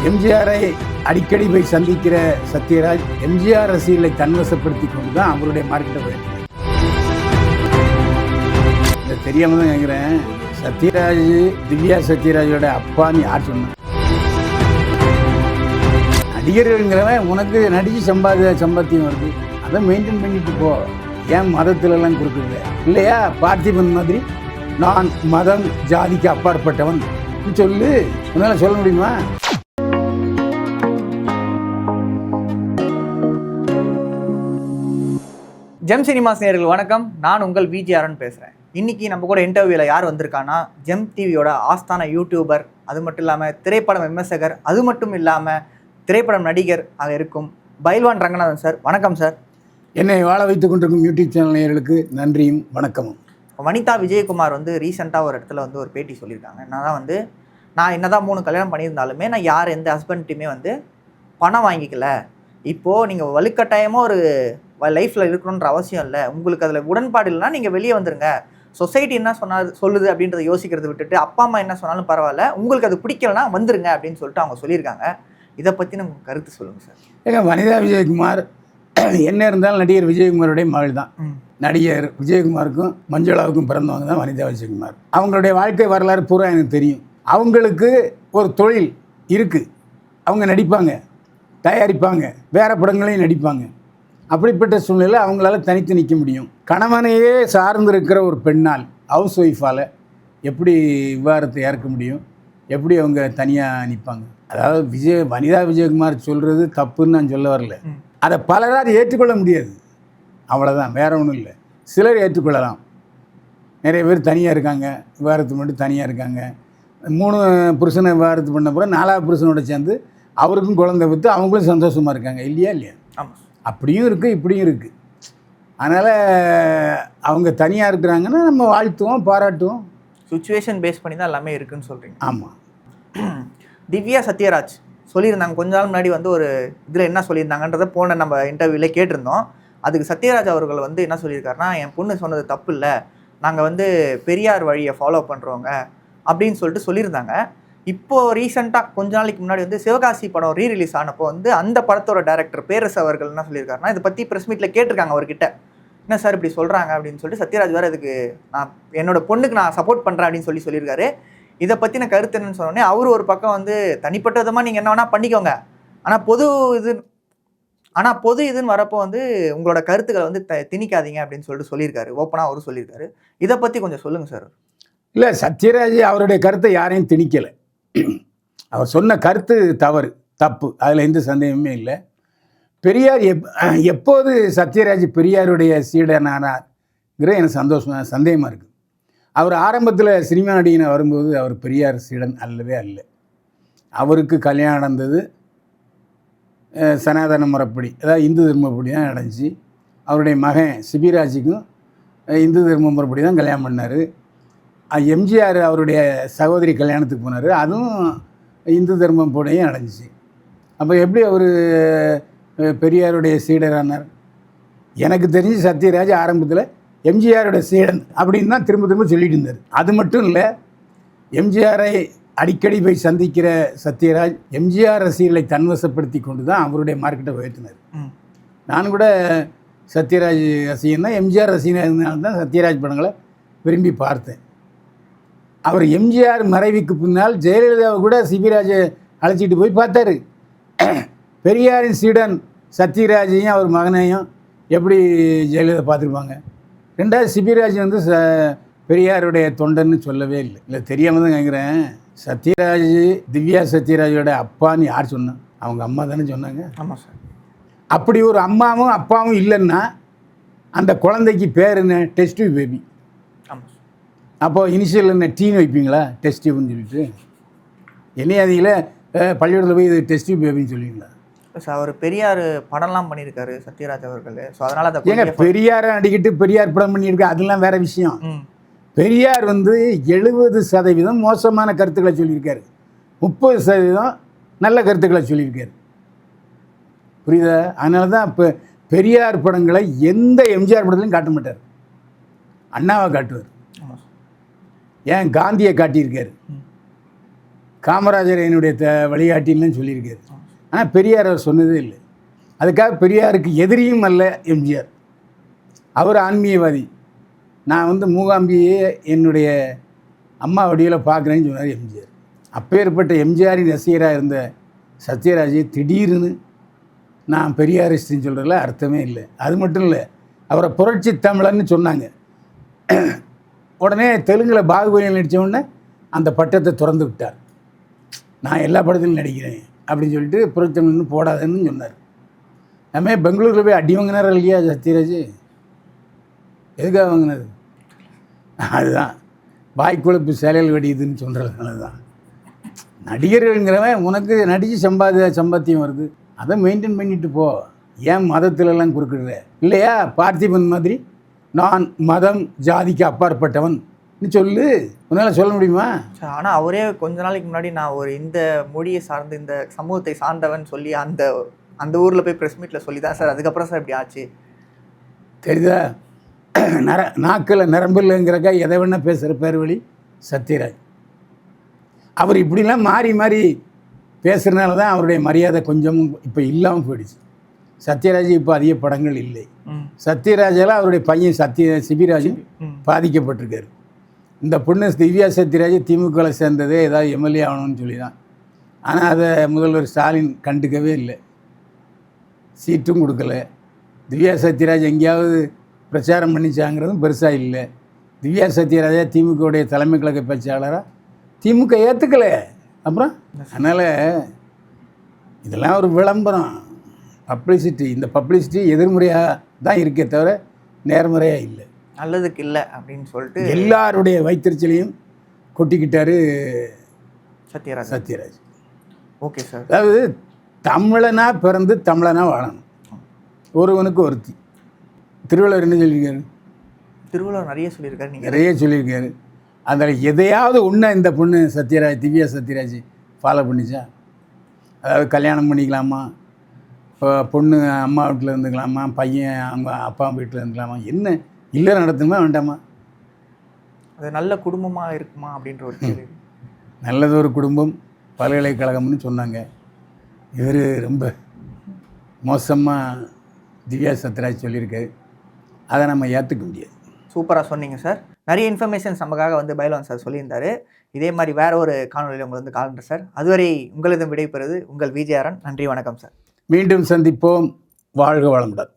எம்ஜிஆரை அடிக்கடி போய் சந்திக்கிற சத்யராஜ் எம்ஜிஆர் ரசிகர்களை தன்வசப்படுத்தி கொண்டு தான் அவருடைய மார்க்கெட்டை போயிருக்காரு. இதை தெரியாம தான் கேட்குறேன். சத்யராஜ் திவ்யா சத்யராஜோட அப்பான்னு யார் சொன்ன? நடிகர்கள்ங்கிறவன் உனக்கு நடிச்சு சம்பாத்தியம் வருது, அதை மெயின்டைன் பண்ணிட்டு போ. ஏன் மதத்திலெல்லாம் கொடுக்குறது இல்லையா? பார்த்திபன் மாதிரி நான் மதம் ஜாதிக்கு அப்பாற்பட்டவன் சொல்லு, உன்னால சொல்ல முடியுமா? ஜெம் சினிமாஸ் நேயர்கள் வணக்கம். நான் உங்கள் விஜிஆர்னு பேசுகிறேன். இன்றைக்கி நம்ம கூட இன்டர்வியூவில் யார் வந்திருக்கான்னா, ஜெம் டிவியோட ஆஸ்தான யூடியூபர், அது மட்டும் இல்லாமல் திரைப்படம் விமர்சகர், அது மட்டும் இல்லாமல் திரைப்படம் நடிகர் ஆக இருக்கும் பைல்வான் ரங்கநாதன் சார். வணக்கம் சார். என்னை வாழ வைத்துக் கொண்டிருக்கும் யூடியூப் சேனல் நேயர்களுக்கு நன்றியும் வணக்கமும். வனிதா விஜயகுமார் ரீசெண்டாக ஒரு இடத்துல ஒரு பேட்டி சொல்லியிருக்காங்க. நான் என்னதான் 3 கல்யாணம் பண்ணியிருந்தாலுமே நான் யார் எந்த ஹஸ்பண்ட்டையுமே பணம் வாங்கிக்கல. இப்போது நீங்கள் வலுக்கட்டாயமாக ஒரு லைஃப்பில் இருக்கணுன்ற அவசியம் இல்லை. உங்களுக்கு அதில் உடன்பாடு இல்லைனா நீங்கள் வெளியே வந்துருங்க. சொசைட்டி என்ன சொல்லுது அப்படின்றத யோசிக்கிறத விட்டுட்டு அப்பா அம்மா என்ன சொன்னாலும் பரவாயில்ல, உங்களுக்கு அது பிடிக்கலனா வந்துருங்க அப்படின்னு சொல்லிட்டு அவங்க சொல்லியிருக்காங்க. இதை பற்றி நம்ம கருத்து சொல்லுங்கள் சார். ஏங்க, வனிதா விஜயகுமார் என்ன இருந்தாலும் நடிகர் விஜயகுமாரோடைய மகள் தான். நடிகர் விஜயகுமாருக்கும் மஞ்சுளாவுக்கும் பிறந்தவங்க தான் வனிதா விஜயகுமார். அவங்களுடைய வாழ்க்கை வரலாறு பூரா எனக்கு தெரியும். அவங்களுக்கு ஒரு தொழில் இருக்குது, அவங்க நடிப்பாங்க, தயாரிப்பாங்க, வேறு படங்களையும் நடிப்பாங்க. அப்படிப்பட்ட சூழ்நிலை அவங்களால தனித்து நிற்க முடியும். கணவனையே சார்ந்திருக்கிற ஒரு பெண்ணால், ஹவுஸ் ஒய்ஃபால் எப்படி விவாகரத்தை ஏற்க முடியும்? எப்படி அவங்க தனியாக நிற்பாங்க? அதாவது வனிதா விஜயகுமார் சொல்கிறது தப்புன்னு நான் சொல்ல வரல. அதை பலரால் ஏற்றுக்கொள்ள முடியாது, அவ்வளோதான், வேற ஒன்றும் இல்லை. சிலர் ஏற்றுக்கொள்ளலாம். நிறைய பேர் தனியாக இருக்காங்க, விவாகரத்து மட்டும் தனியாக இருக்காங்க. 3 புருஷனை விவாகரத்து பண்ண பிறகு 4வது புருஷனோட சேர்ந்து அவருக்கும் குழந்தை விற்று அவங்களும் சந்தோஷமாக இருக்காங்க. இல்லையா? ஆமாம், அப்படியும் இருக்குது, இப்படியும் இருக்குது. அதனால் அவங்க தனியாக இருக்கிறாங்கன்னா நம்ம வாழ்த்துவோம், பாராட்டுவோம். சுச்சுவேஷன் பேஸ் பண்ணி தான் எல்லாமே இருக்குதுன்னு சொல்கிறீங்க. ஆமாம். திவ்யா சத்யராஜ் சொல்லியிருந்தாங்க கொஞ்ச நாள் முன்னாடி ஒரு இதில் என்ன சொல்லியிருந்தாங்கன்றதை போன நம்ம இன்டர்வியூவில் கேட்டிருந்தோம். அதுக்கு சத்யராஜ் அவர்கள் என்ன சொல்லியிருக்காருன்னா, என் பொண்ணு சொன்னது தப்பு இல்லை, நாங்கள் பெரியார் வழியை ஃபாலோ பண்ணுறோங்க அப்படின்னு சொல்லிட்டு சொல்லியிருந்தாங்க. இப்போது ரீசெண்டாக கொஞ்ச நாளைக்கு முன்னாடி சிவகாசி படம் ரீரிலீஸ் ஆனப்போ அந்த படத்தோட டைரக்டர் பேரரசு அவர்கள் என்ன சொல்லியிருக்காருன்னா, இதை பற்றி ப்ரெஸ் மீட்டில் கேட்டிருக்காங்க அவர்கிட்ட. என்ன சார் இப்படி சொல்கிறாங்க அப்படின்னு சொல்லிட்டு சத்யராஜ் வேறு இதுக்கு நான் என்னோட பொண்ணுக்கு நான் சப்போர்ட் பண்ணுறேன் அப்படின்னு சொல்லியிருக்காரு. இதை பற்றின கருத்து என்னன்னு சொன்னோடனே அவர் ஒரு பக்கம் தனிப்பட்ட விதமாக நீங்கள் என்ன வேணால் பண்ணிக்கோங்க, ஆனால் பொது இதுன்னு வரப்போ உங்களோட கருத்துக்களை திணிக்காதீங்க அப்படின்னு சொல்லியிருக்காரு. ஓப்பனாக அவரும் சொல்லியிருக்காரு. இதை பற்றி கொஞ்சம் சொல்லுங்கள் சார். இல்லை, சத்யராஜ் அவருடைய கருத்தை யாரையும் திணிக்கலை. அவர் சொன்ன கருத்து தப்பு, அதில் எந்த சந்தேகமே இல்லை. பெரியார் எப்போது சத்யராஜ் பெரியாருடைய சீடனானார்ங்கிற எனக்கு சந்தேகமாக இருக்குது. அவர் ஆரம்பத்தில் சினிமா நடிகனை வரும்போது அவர் பெரியார் சீடன் அல்லவே அல்ல. அவருக்கு கல்யாணம் நடந்தது சனாதன முறைப்படி, அதாவது இந்து தர்மப்படி தான் நடந்துச்சு. அவருடைய மகன் சிபிராஜுக்கும் இந்து தர்ம முறைப்படி தான் கல்யாணம் பண்ணார். எம்ஜிஆர் அவருடைய சகோதரி கல்யாணத்துக்கு போனார், அதுவும் இந்து தர்மம் போடையும் நடந்துச்சு. அப்போ எப்படி அவர் பெரியாருடைய சீடரானார்? எனக்கு தெரிஞ்சு சத்யராஜ் ஆரம்பத்தில் எம்ஜிஆருடைய சீடன் அப்படின்னு தான் திரும்ப சொல்லிட்டு இருந்தார். அது மட்டும் இல்லை, எம்ஜிஆரை அடிக்கடி போய் சந்திக்கிற சத்யராஜ் எம்ஜிஆர் ரசிகர்களை தன்வசப்படுத்தி கொண்டு தான் அவருடைய மார்க்கெட்டை உயர்த்தினார். நான் கூட சத்யராஜ் ரசிகன் தான், எம்ஜிஆர் ரசிகனாக தான் சத்யராஜ் படங்களை விரும்பி பார்த்தேன். அவர் எம்ஜிஆர் மறைவுக்கு பின்னால் ஜெயலலிதாவை கூட சிபிராஜை அழைச்சிட்டு போய் பார்த்தாரு. பெரியாரின் சீடன் சத்யராஜையும் அவர் மகனையும் எப்படி ஜெயலலிதா பார்த்துருப்பாங்க? 2வது சிபிராஜ் பெரியாருடைய தொண்டன்னு சொல்லவே இல்லை. இல்லை, தெரியாமல் தான் கேட்குறேன். சத்யராஜ் திவ்யா சத்யராஜோட அப்பான்னு யார் சொன்னா? அவங்க அம்மா தானே சொன்னாங்க. ஆமாம் சார். அப்படி ஒரு அம்மாவும் அப்பாவும் இல்லைன்னா அந்த குழந்தைக்கு பேர் என்ன? Test tube baby. அப்போது இனிஷியல் என்ன டீன்னு வைப்பீங்களா? டெஸ்ட் டியூப்னு சொல்லிட்டு என்னையாதியில் பள்ளிக்கூடத்தில் போய் இது டெஸ்ட் டியூப் பேபின்னு சொல்லுவீங்களா? சார், அவர் பெரியார் படம்லாம் பண்ணியிருக்காரு சத்யராஜ் அவர்கள். ஸோ அதனால் அதை ஏங்க, பெரியாரை அடிக்கிட்டு பெரியார் படம் பண்ணியிருக்கு, அதெல்லாம் வேறு விஷயம். பெரியார் 70% மோசமான கருத்துக்களை சொல்லியிருக்காரு, 30% நல்ல கருத்துக்களை சொல்லியிருக்காரு. புரியுதா? அதனால தான் இப்போ பெரியார் படங்களை எந்த எம்ஜிஆர் படத்துலையும் காட்ட மாட்டார், அண்ணாவை காட்டுவார். ஏன் காந்தியை காட்டியிருக்காரு, காமராஜர் என்னுடைய வழிகாட்டின்னு சொல்லியிருக்காரு. ஆனால் பெரியார் அவர் சொன்னதே இல்லை. அதுக்காக பெரியாருக்கு எதிரியும் அல்ல எம்ஜிஆர். அவர் ஆன்மீகவாதி. நான் வந்து மூகாம்பியை என்னுடைய அம்மா வடிவில் பார்க்குறேன்னு சொன்னார் எம்ஜிஆர். அப்பேற்பட்ட எம்ஜிஆரின் ரசிகராக இருந்த சத்யராஜ் திடீர்னு நான் பெரியாரிஸ்டின்னு சொல்கிறதுல அர்த்தமே இல்லை. அது மட்டும் இல்லை, அவரை புரட்சி தமிழன்னு சொன்னாங்க. உடனே தெலுங்கில் பாகுபலியில் நடித்த உடனே அந்த பட்டத்தை திறந்து விட்டார். நான் எல்லா படத்திலும் நடிக்கிறேன் அப்படின்னு சொல்லிட்டு புரட்சி தமிழ்னு போடாதுன்னு சொன்னார். நம்ம பெங்களூரில் போய் அடி வாங்கினார் இல்லையா சத்யராஜ்? எதுக்காக வாங்கினது? அதுதான் வாய்க்குழப்பு சேலையில் வெடியுதுன்னு சொல்கிறதுனால தான். நடிகர்கள்ங்கிறவன் உனக்கு நடித்து சம்பாத்தியம் வருது, அதை மெயின்டைன் பண்ணிட்டு போ. ஏன் மதத்திலலாம் குறுக்கிடுற? இல்லையா பார்த்திபன் மாதிரி நான் மதம் ஜாதிக்கு அப்பாற்பட்டவன் சொல்லு, உன்னால் சொல்ல முடியுமா? ஆனால் அவரே கொஞ்ச நாளைக்கு முன்னாடி நான் ஒரு இந்த மொழியை சார்ந்து இந்த சமூகத்தை சார்ந்தவன் சொல்லி அந்த ஊரில் போய் ப்ரெஸ் மீட்டில் சொல்லி தான் சார் அதுக்கப்புறம் சார் இப்படி ஆச்சு. தெரியுதா? நாக்கில் நரம்பில்லைங்கிறக்கா எதை வேணா பேசுகிற பேர் வழி சத்யராஜ். அவர் இப்படிலாம் மாறி மாறி பேசுகிறனால தான் அவருடைய மரியாதை கொஞ்சம் இப்போ இல்லாமல் போயிடுச்சு. சத்யராஜ் இப்போ அதிக படங்கள் இல்லை. சத்யராஜெல்லாம் அவருடைய பையன் சிபிராஜும் பாதிக்கப்பட்டிருக்காரு. இந்த பொண்ணு திவ்யா சத்யராஜ் திமுகவில் சேர்ந்ததே ஏதாவது எம்எல்ஏ ஆகணும்னு சொல்லி தான். ஆனால் அதை முதல்வர் ஸ்டாலின் கண்டுக்கவே இல்லை, சீட்டும் கொடுக்கல. திவ்யா சத்யராஜ் எங்கேயாவது பிரச்சாரம் பண்ணிச்சாங்கிறதும் பெருசாக இல்லை. திவ்யா சத்யராஜா திமுகவுடைய தலைமை கழக பேச்சாளராக திமுக ஏற்றுக்கலை. அப்புறம் அதனால் இதெல்லாம் ஒரு விளம்பரம், பப்ளிசிட்டி. இந்த பப்ளிசிட்டி எதிர்முறையாக தான் இருக்கே தவிர நேர்முறையாக இல்லை, நல்லதுக்கு இல்லை அப்படின்னு சொல்லிட்டு எல்லாருடைய வைத்தறிச்சலையும் கொட்டிக்கிட்டாரு சத்யராஜ். Okay sir. அதாவது தமிழனா பிறந்து தமிழனா வாழணும். ஒருவனுக்கு ஒருத்தி. திருவள்ளுவர் என்ன சொல்லியிருக்காரு? திருவள்ளுவர் நிறைய சொல்லியிருக்காரு, நீங்கள் நிறைய சொல்லியிருக்காரு. அதில் எதையாவது ஒன்று இந்த பொண்ணு திவ்யா சத்யராஜ் ஃபாலோ பண்ணிச்சா? அதாவது கல்யாணம் பண்ணிக்கலாமா, இப்போ பொண்ணு அம்மா வீட்டில் இருந்துக்கலாமா, பையன் அவங்க அப்பா வீட்டில் இருந்துக்கலாமா, என்ன இல்லை நடத்துமா வேண்டாமா? அது நல்ல குடும்பமாக இருக்குமா அப்படின்ற ஒரு கேள்வி. நல்லது ஒரு குடும்பம் பல்கலைக்கழகம்னு சொன்னாங்க. இவர் ரொம்ப மோசமாக திவ்யா சத்யராஜ் சொல்லியிருக்காரு. அதை நம்ம ஏற்றுக்க முடியாது. சூப்பராக சொன்னீங்க சார். நிறைய இன்ஃபர்மேஷன்ஸ் நமக்காக வந்து பைலவான் சார் சொல்லியிருந்தார். இதே மாதிரி வேறு ஒரு காணொலியில் உங்களை வந்து காலண்டர் சார். அதுவரை உங்களது விடைபெறுவது உங்கள் விஜயாரன். நன்றி, வணக்கம் சார். மீண்டும் சந்திப்போம். வாழ்க வளமுடன்.